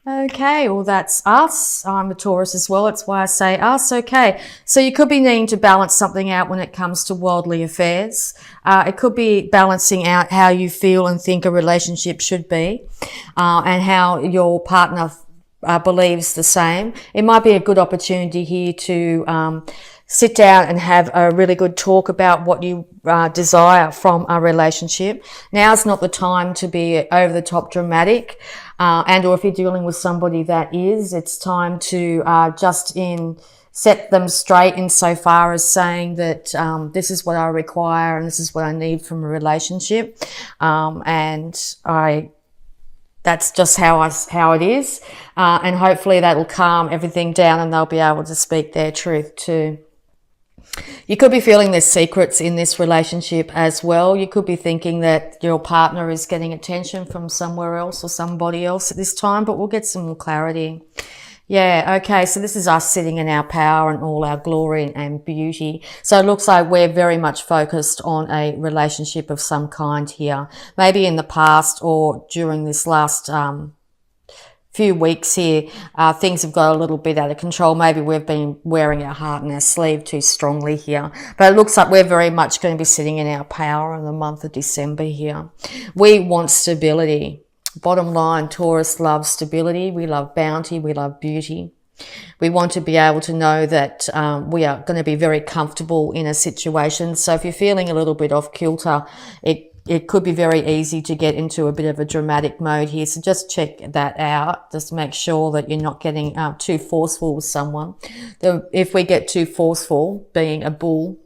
Okay, well, that's us. I'm a Taurus as well. It's why I say us. Okay, so you could be needing to balance something out when it comes to worldly affairs. It could be balancing out how you feel and think a relationship should be, and how your partner believes the same. It might be a good opportunity here to sit down and have a really good talk about what you desire from a relationship. Now's not the time to be over the top dramatic, and or if you're dealing with somebody that is, it's time to set them straight insofar as saying that this is what I require and this is what I need from a relationship, that's just how it is, and hopefully that'll calm everything down and they'll be able to speak their truth too. You could be feeling there's secrets in this relationship as well. You could be thinking that your partner is getting attention from somewhere else or somebody else at this time, but we'll get some more clarity. Yeah, okay, so this is us sitting in our power and all our glory and beauty. So it looks like we're very much focused on a relationship of some kind here. Maybe in the past or during this last few weeks here, things have got a little bit out of control. Maybe we've been wearing our heart on our sleeve too strongly here. But it looks like we're very much going to be sitting in our power in the month of December here. We want stability. Bottom line, Taurus loves stability. We love bounty. We love beauty. We want to be able to know that we are going to be very comfortable in a situation. So if you're feeling a little bit off kilter, it could be very easy to get into a bit of a dramatic mode here. So just check that out. Just make sure that you're not getting too forceful with someone. If we get too forceful, being a bull,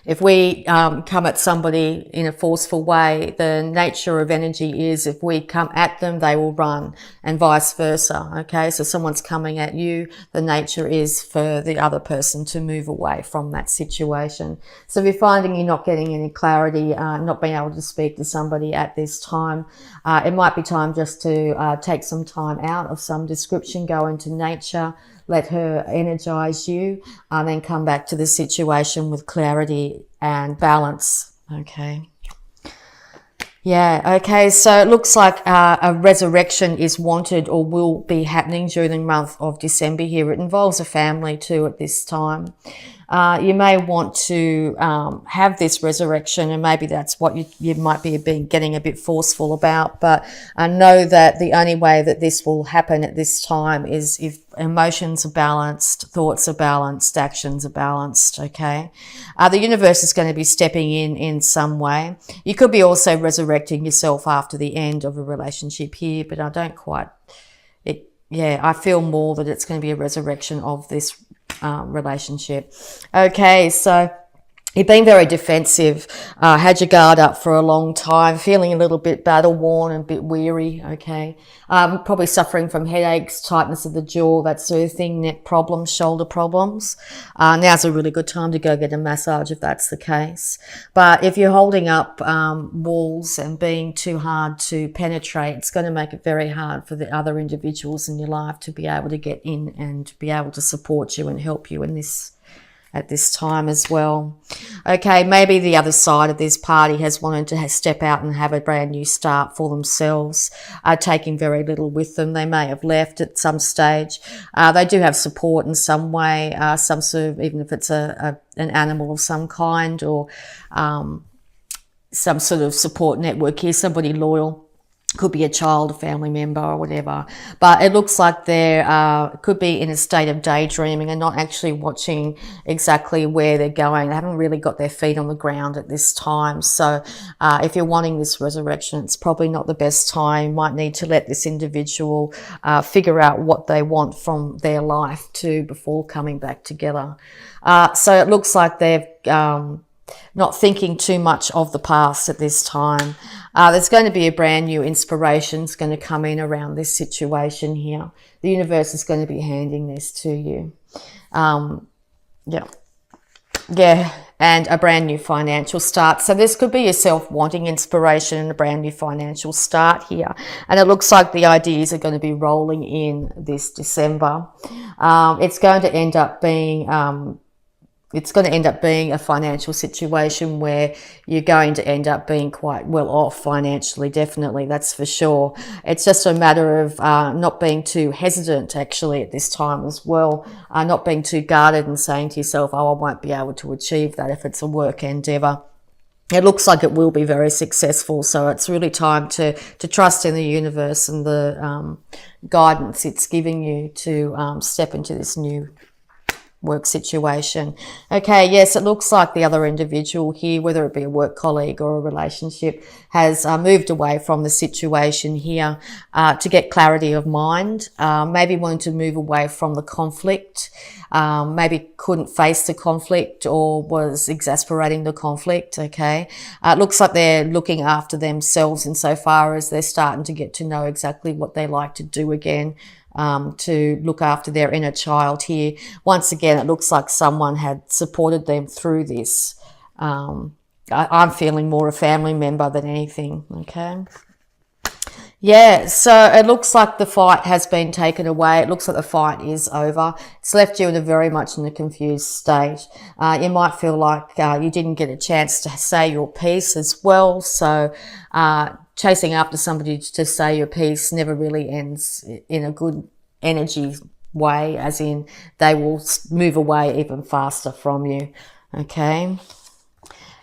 if we come at somebody in a forceful way, the nature of energy is if we come at them, they will run, and vice versa. Okay, so someone's coming at you, the nature is for the other person to move away from that situation. So if you're finding you're not getting any clarity, not being able to speak to somebody at this time, it might be time just to take some time out of some description, go into nature, let her energize you, and then come back to the situation with clarity and balance. Okay. Yeah, okay, so it looks like a resurrection is wanted or will be happening during the month of December here. It involves a family too at this time. You may want to have this resurrection, and maybe that's what you might be getting a bit forceful about, but know that the only way that this will happen at this time is if emotions are balanced, thoughts are balanced, actions are balanced, okay? The universe is going to be stepping in some way. You could be also resurrecting yourself after the end of a relationship here, but I don't quite... I feel more that it's going to be a resurrection of this relationship. Okay, so you've been very defensive, had your guard up for a long time, feeling a little bit battle worn and a bit weary, okay? Probably suffering from headaches, tightness of the jaw, that sort of thing, neck problems, shoulder problems. Now's a really good time to go get a massage if that's the case. But if you're holding up walls and being too hard to penetrate, it's going to make it very hard for the other individuals in your life to be able to get in and be able to support you and help you in this at this time as well. Okay, maybe the other side of this party has wanted to step out and have a brand new start for themselves, taking very little with them. They may have left at some stage. They do have support in some way, some sort of, even if it's an animal of some kind, or some sort of support network here, somebody loyal. Could be a child, a family member, or whatever. But it looks like they could be in a state of daydreaming and not actually watching exactly where they're going. They haven't really got their feet on the ground at this time. So if you're wanting this resurrection, it's probably not the best time. You might need to let this individual figure out what they want from their life too before coming back together. So it looks like they've not thinking too much of the past at this time. There's going to be a brand new inspiration that's going to come in around this situation here. The universe is going to be handing this to you. And a brand new financial start. So this could be yourself wanting inspiration and a brand new financial start here. And it looks like the ideas are going to be rolling in this December. It's going to end up being it's going to end up being a financial situation where you're going to end up being quite well off financially, definitely, that's for sure. It's just a matter of not being too hesitant actually at this time as well, not being too guarded and saying to yourself, oh, I won't be able to achieve that if it's a work endeavour. It looks like it will be very successful, so it's really time to trust in the universe and the guidance it's giving you to step into this new work situation. Okay, yes, it looks like the other individual here, whether it be a work colleague or a relationship, has moved away from the situation here to get clarity of mind, maybe wanting to move away from the conflict, maybe couldn't face the conflict or was exasperating the conflict. Okay, it looks like they're looking after themselves insofar as they're starting to get to know exactly what they like to do again, to look after their inner child here. Once again, it looks like someone had supported them through this. I'm feeling more a family member than anything, okay? Yeah, so it looks like the fight has been taken away. It looks like the fight is over. It's left you in a very much in a confused state. You might feel like you didn't get a chance to say your piece as well. So chasing after somebody to say your piece never really ends in a good energy way, as in they will move away even faster from you. Okay.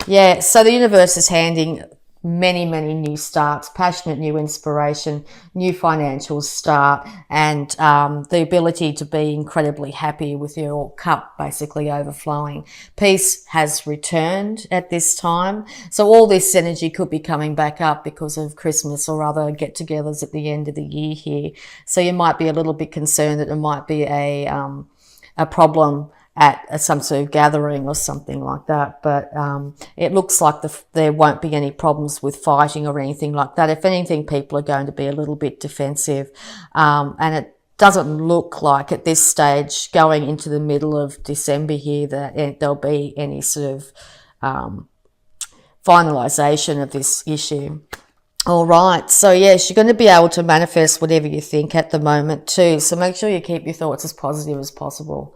Yeah, so the universe is handing many new starts, passionate new inspiration, new financial start, and the ability to be incredibly happy with your cup basically overflowing. Peace has returned at this time, so all this energy could be coming back up because of Christmas or other get-togethers at the end of the year here. So you might be a little bit concerned that there might be a problem at some sort of gathering or something like that. But it looks like there won't be any problems with fighting or anything like that. If anything, people are going to be a little bit defensive. And it doesn't look like at this stage, going into the middle of December here, that there'll be any sort of finalisation of this issue. All right, so yes, you're going to be able to manifest whatever you think at the moment too. So make sure you keep your thoughts as positive as possible.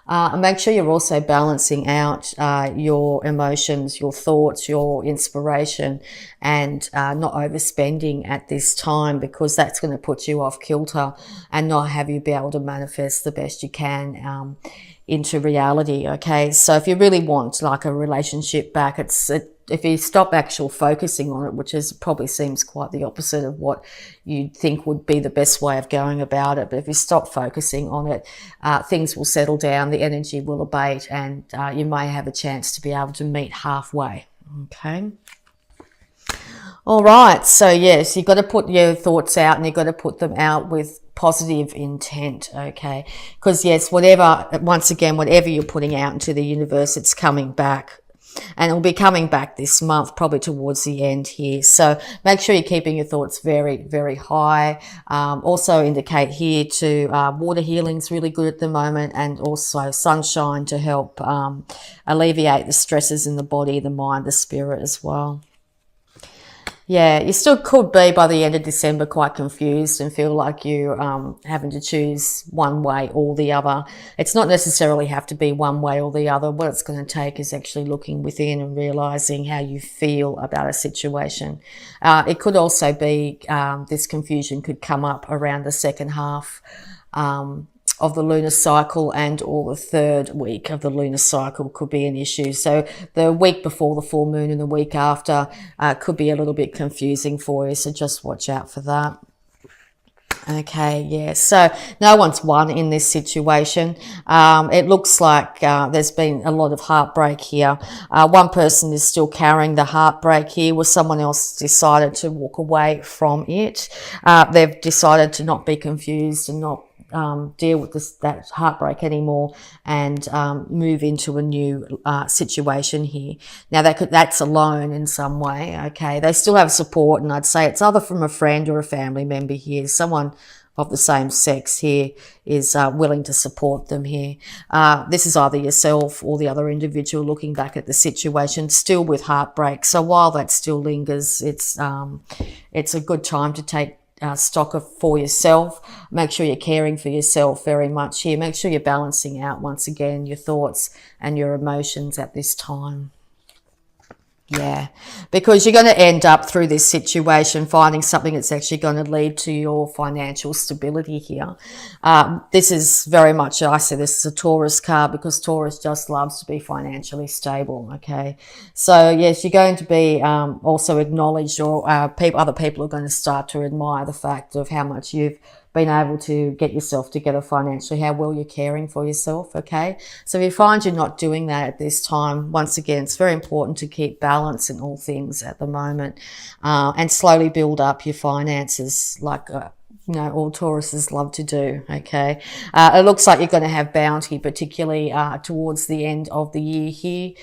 And make sure you're also balancing out your emotions, your thoughts, your inspiration, and not overspending at this time, because that's going to put you off kilter and not have you be able to manifest the best you can into reality. Okay, so if you really want like a relationship back, if you stop actual focusing on it, which probably seems quite the opposite of what you'd think would be the best way of going about it, but if you stop focusing on it, things will settle down, the energy will abate, and you may have a chance to be able to meet halfway. Okay. All right, so yes, you've got to put your thoughts out, and you've got to put them out with positive intent, okay? Because yes, once again, whatever you're putting out into the universe, it's coming back. And it'll be coming back this month, probably towards the end here. So make sure you're keeping your thoughts very high. Also indicate here to water healing's really good at the moment, and also sunshine to help alleviate the stresses in the body, the mind, the spirit as well. Yeah, you still could be by the end of December quite confused and feel like you having to choose one way or the other. It's not necessarily have to be one way or the other. What it's going to take is actually looking within and realizing how you feel about a situation. It could also be this confusion could come up around the second half of the lunar cycle, and or the third week of the lunar cycle could be an issue. So the week before the full moon and the week after could be a little bit confusing for you, so just watch out for that. Okay, yeah, so no one's won in this situation. It looks like there's been a lot of heartbreak here. One person is still carrying the heartbreak here, where someone else decided to walk away from it. They've decided to not be confused and not deal with that heartbreak anymore, and move into a new situation here. Now that's alone in some way. Okay, they still have support, and I'd say it's either from a friend or a family member here. Someone of the same sex here is willing to support them here. This is either yourself or the other individual looking back at the situation, still with heartbreak. So while that still lingers, it's a good time to take stock for yourself. Make sure you're caring for yourself very much here. Make sure you're balancing out, once again, your thoughts and your emotions at this time. Yeah, because you're going to end up through this situation finding something that's actually going to lead to your financial stability here. This is very much, I say this is a Taurus card, because Taurus just loves to be financially stable, okay? So yes, you're going to be also acknowledged, or other people are going to start to admire the fact of how much you've been able to get yourself together financially, how well you're caring for yourself, okay? So if you find you're not doing that at this time, once again, it's very important to keep balance in all things at the moment, and slowly build up your finances like all Tauruses love to do, okay? It looks like you're going to have bounty, particularly towards the end of the year here,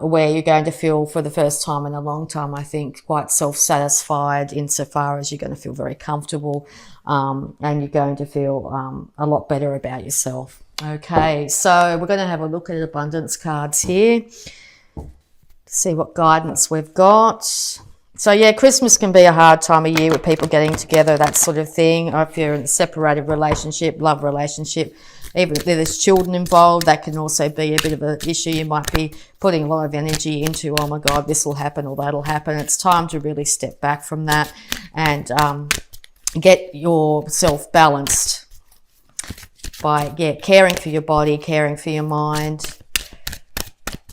where you're going to feel, for the first time in a long time, I think, quite self-satisfied, insofar as you're going to feel very comfortable, and you're going to feel a lot better about yourself. Okay, so we're going to have a look at abundance cards here, see what guidance we've got. So yeah, Christmas can be a hard time of year with people getting together, that sort of thing. Or if you're in a separated relationship, love relationship, even if there's children involved, that can also be a bit of an issue. You might be putting a lot of energy into, oh my God, this will happen or that'll happen. It's time to really step back from that and get yourself balanced by caring for your body, caring for your mind,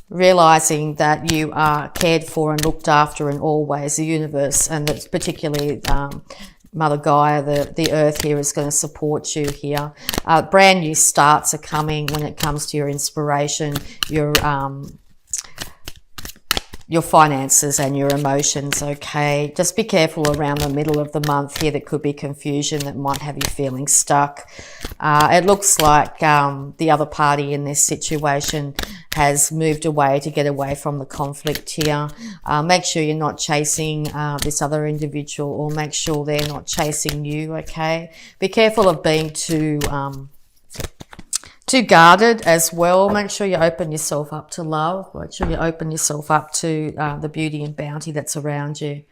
realizing that you are cared for and looked after in all ways. The universe, and that's particularly Mother Gaia, the earth here, is going to support you here. Brand new starts are coming when it comes to your inspiration, your finances and your emotions, okay? Just be careful around the middle of the month here. There could be confusion that might have you feeling stuck. It looks like the other party in this situation has moved away to get away from the conflict here. Make sure you're not chasing this other individual, or make sure they're not chasing you, okay? Be careful of being too guarded as well. Make sure you open yourself up to love. Make sure you open yourself up to the beauty and bounty that's around you.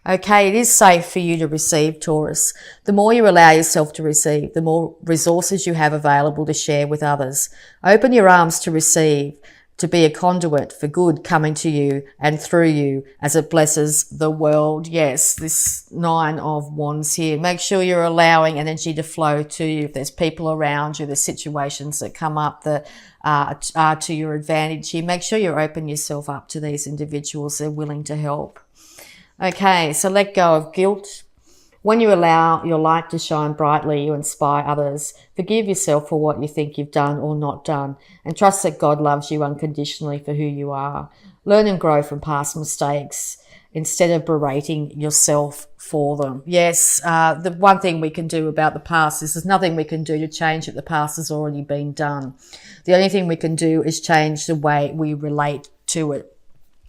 Okay, it is safe for you to receive, Taurus. The more you allow yourself to receive, the more resources you have available to share with others. Open your arms to receive, to be a conduit for good coming to you and through you as it blesses the world. Yes, this 9 of Wands here. Make sure you're allowing energy to flow to you. If there's people around you, there's situations that come up that are to your advantage here, make sure you open yourself up to these individuals. They're willing to help. Okay, so let go of guilt. When you allow your light to shine brightly, you inspire others. Forgive yourself for what you think you've done or not done, and trust that God loves you unconditionally for who you are. Learn and grow from past mistakes instead of berating yourself for them. Yes, the one thing we can do about the past is there's nothing we can do to change it. The past has already been done. The only thing we can do is change the way we relate to it.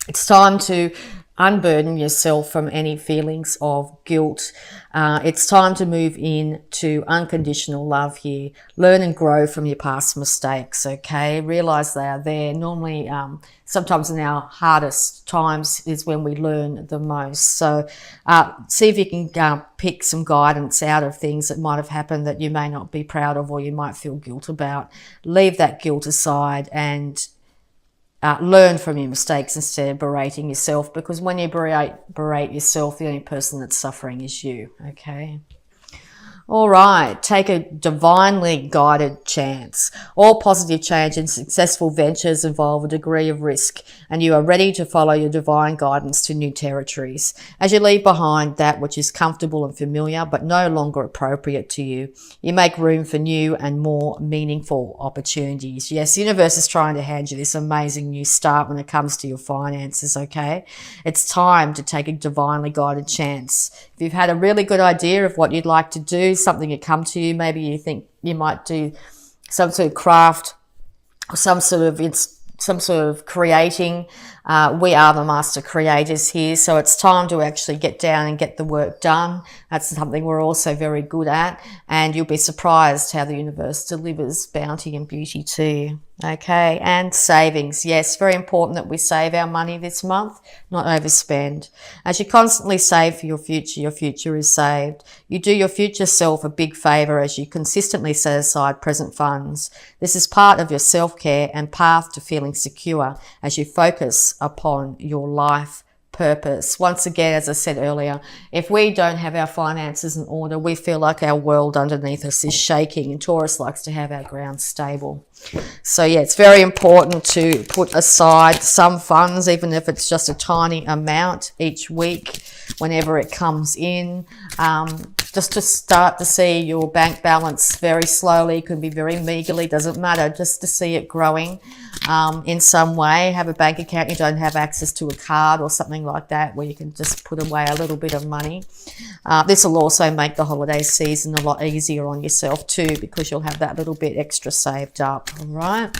It's time to unburden yourself from any feelings of guilt. It's time to move in to unconditional love here. Learn and grow from your past mistakes, okay? Realize they are there. Normally, sometimes in our hardest times is when we learn the most. So see if you can pick some guidance out of things that might have happened that you may not be proud of or you might feel guilt about. Leave that guilt aside and learn from your mistakes instead of berating yourself, because when you berate yourself, the only person that's suffering is you, okay? All right, take a divinely guided chance. All positive change and successful ventures involve a degree of risk, and you are ready to follow your divine guidance to new territories. As you leave behind that which is comfortable and familiar but no longer appropriate to you, you make room for new and more meaningful opportunities. Yes, the universe is trying to hand you this amazing new start when it comes to your finances, okay? It's time to take a divinely guided chance. If you've had a really good idea of what you'd like to do, something had come to you, maybe you think you might do some sort of craft or some sort of creating, We are the master creators here, so it's time to actually get down and get the work done. That's something we're also very good at, and you'll be surprised how the universe delivers bounty and beauty to you. Okay, and savings. Yes, very important that we save our money this month, not overspend. As you constantly save for your future is saved. You do your future self a big favour as you consistently set aside present funds. This is part of your self-care and path to feeling secure as you focus upon your life purpose. Once again, as I said earlier, if we don't have our finances in order, we feel like our world underneath us is shaking, and Taurus likes to have our ground stable. So yeah, it's very important to put aside some funds, even if it's just a tiny amount each week, whenever it comes in, just to start to see your bank balance very slowly. It could be very meagerly, doesn't matter, just to see it growing in some way. Have a bank account you don't have access to, a card or something like that, where you can just put away a little bit of money. This will also make the holiday season a lot easier on yourself too, because you'll have that little bit extra saved up. All right.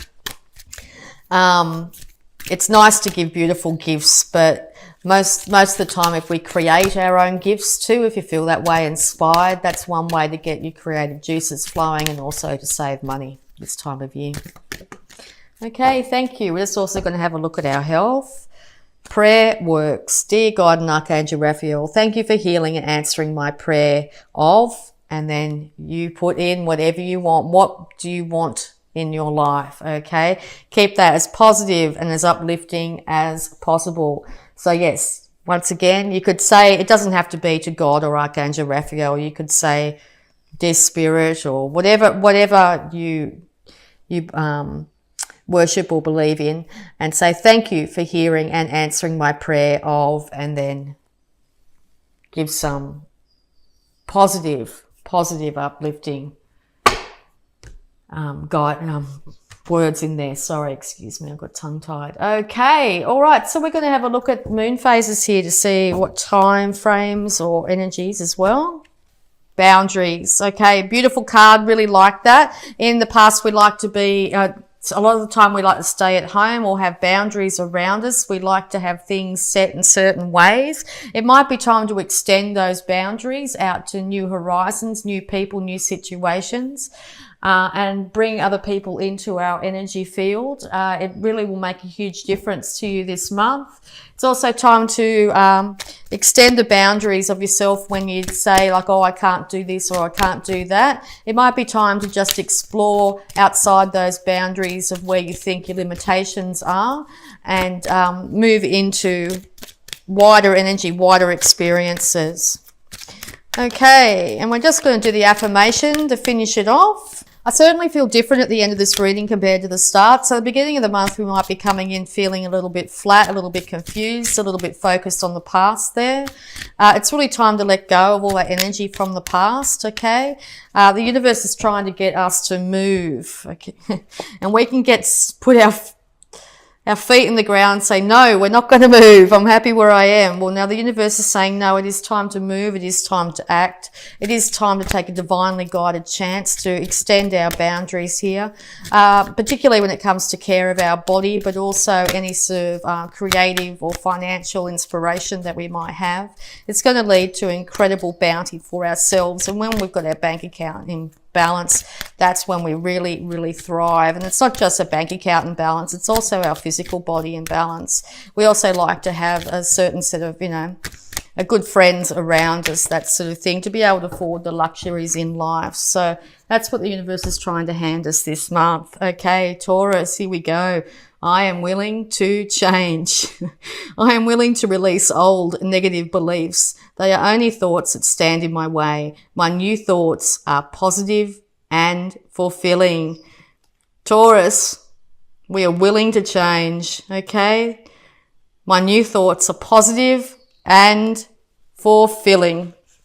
It's nice to give beautiful gifts, but most of the time, if we create our own gifts too, if you feel that way inspired, that's one way to get your creative juices flowing and also to save money this time of year. Okay, thank you. We're just also going to have a look at our health. Prayer works. Dear God and Archangel Raphael, thank you for healing and answering my prayer of, and then you put in whatever you want. What do you want in your life? Okay, keep that as positive and as uplifting as possible. So yes, once again, you could say, it doesn't have to be to God or Archangel Raphael. You could say, dear Spirit, or whatever you worship or believe in, and say thank you for hearing and answering my prayer of, and then give some positive uplifting words in there. Sorry, excuse me, I got tongue-tied. Okay, all right, so we're going to have a look at moon phases here to see what time frames or energies as well. Boundaries. Okay, beautiful card, really like that. In the past, we like to be a lot of the time we like to stay at home or have boundaries around us. We like to have things set in certain ways. It might be time to extend those boundaries out to new horizons, new people, new situations, and bring other people into our energy field. It really will make a huge difference to you this month. It's also time to extend the boundaries of yourself when you say like, oh, I can't do this or I can't do that. It might be time to just explore outside those boundaries of where you think your limitations are, and move into wider energy, wider experiences. Okay, and we're just going to do the affirmation to finish it off. I certainly feel different at the end of this reading compared to the start. So at the beginning of the month, we might be coming in feeling a little bit flat, a little bit confused, a little bit focused on the past there. It's really time to let go of all that energy from the past, okay? The universe is trying to get us to move, okay? And we can put our feet in the ground and say, no, we're not going to move. I'm happy where I am. Well, now the universe is saying, no, it is time to move. It is time to act. It is time to take a divinely guided chance to extend our boundaries here, particularly when it comes to care of our body, but also any sort of creative or financial inspiration that we might have. It's going to lead to incredible bounty for ourselves. And when we've got our bank account in balance, that's when we really, really thrive. And it's not just a bank account in balance, it's also our physical body in balance. We also like to have a certain set of, a good friends around us, that sort of thing, to be able to afford the luxuries in life. So that's what the universe is trying to hand us this month. Okay, Taurus, here we go. I am willing to change. I am willing to release old negative beliefs. They are only thoughts that stand in my way. My new thoughts are positive and fulfilling. Taurus, we are willing to change, okay? My new thoughts are positive and fulfilling.